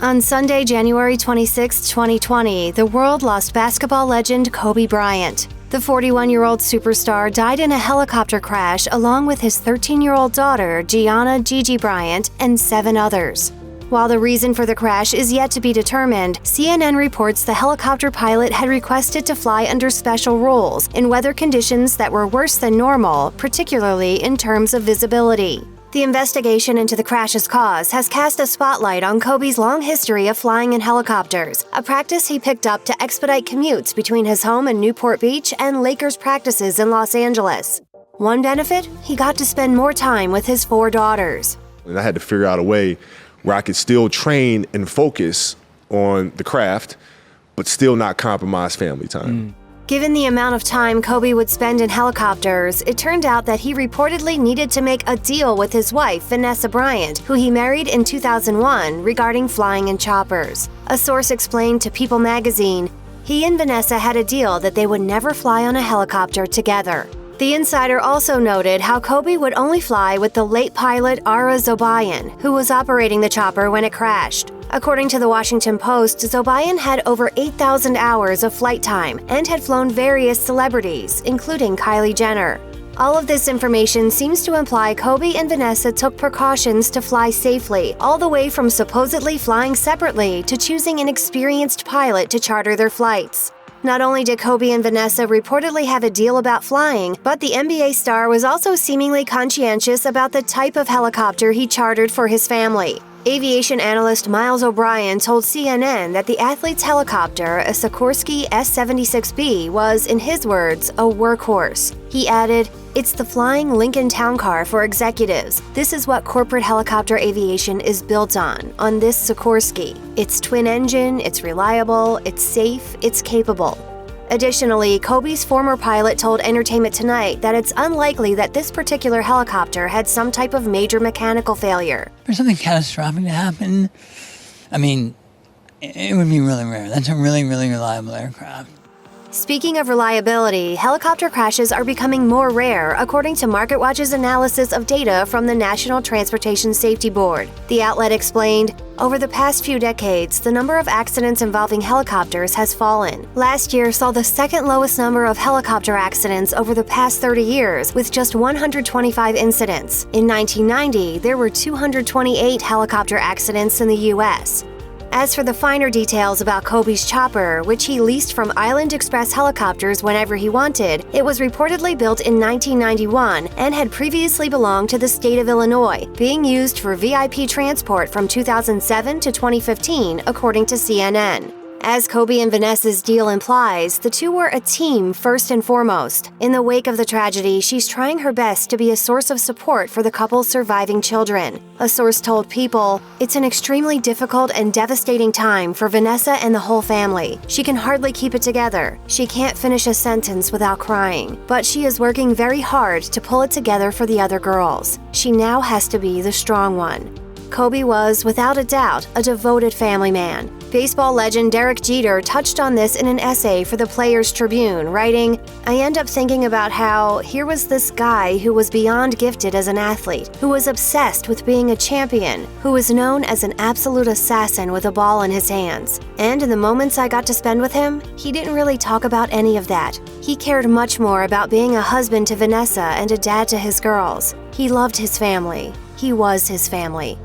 On Sunday, January 26, 2020, the world lost basketball legend Kobe Bryant. The 41-year-old superstar died in a helicopter crash along with his 13-year-old daughter, Gianna Bryant, and 7 others. While the reason for the crash is yet to be determined, CNN reports the helicopter pilot had requested to fly under special rules in weather conditions that were worse than normal, particularly in terms of visibility. The investigation into the crash's cause has cast a spotlight on Kobe's long history of flying in helicopters, a practice he picked up to expedite commutes between his home in Newport Beach and Lakers practices in Los Angeles. One benefit? He got to spend more time with his 4 daughters. And I had to figure out a way where I could still train and focus on the craft, but still not compromise family time. Given the amount of time Kobe would spend in helicopters, it turned out that he reportedly needed to make a deal with his wife, Vanessa Bryant, who he married in 2001, regarding flying in choppers. A source explained to People magazine, he and Vanessa had a deal that they would never fly on a helicopter together. The insider also noted how Kobe would only fly with the late pilot Ara Zobayan, who was operating the chopper when it crashed. According to the Washington Post, Zobayan had over 8,000 hours of flight time and had flown various celebrities, including Kylie Jenner. All of this information seems to imply Kobe and Vanessa took precautions to fly safely, all the way from supposedly flying separately to choosing an experienced pilot to charter their flights. Not only did Kobe and Vanessa reportedly have a deal about flying, but the NBA star was also seemingly conscientious about the type of helicopter he chartered for his family. Aviation analyst Miles O'Brien told CNN that the athlete's helicopter, a Sikorsky S-76B, was, in his words, a workhorse. He added, "It's the flying Lincoln Town Car for executives. This is what corporate helicopter aviation is built on this Sikorsky. It's twin-engine, it's reliable, it's safe, it's capable." Additionally, Kobe's former pilot told Entertainment Tonight that it's unlikely that this particular helicopter had some type of major mechanical failure. For something catastrophic to happen, it would be really rare. That's a really, really reliable aircraft. Speaking of reliability, helicopter crashes are becoming more rare, according to MarketWatch's analysis of data from the National Transportation Safety Board. The outlet explained, over the past few decades, the number of accidents involving helicopters has fallen. Last year saw the second lowest number of helicopter accidents over the past 30 years, with just 125 incidents. In 1990, there were 228 helicopter accidents in the U.S. As for the finer details about Kobe's chopper, which he leased from Island Express Helicopters whenever he wanted, it was reportedly built in 1991 and had previously belonged to the state of Illinois, being used for VIP transport from 2007 to 2015, according to CNN. As Kobe and Vanessa's deal implies, the two were a team first and foremost. In the wake of the tragedy, she's trying her best to be a source of support for the couple's surviving children. A source told People, "It's an extremely difficult and devastating time for Vanessa and the whole family. She can hardly keep it together. She can't finish a sentence without crying. But she is working very hard to pull it together for the other girls. She now has to be the strong one." Kobe was, without a doubt, a devoted family man. Baseball legend Derek Jeter touched on this in an essay for the Players Tribune, writing, "I end up thinking about how here was this guy who was beyond gifted as an athlete, who was obsessed with being a champion, who was known as an absolute assassin with a ball in his hands. And in the moments I got to spend with him, he didn't really talk about any of that. He cared much more about being a husband to Vanessa and a dad to his girls. He loved his family. He was his family."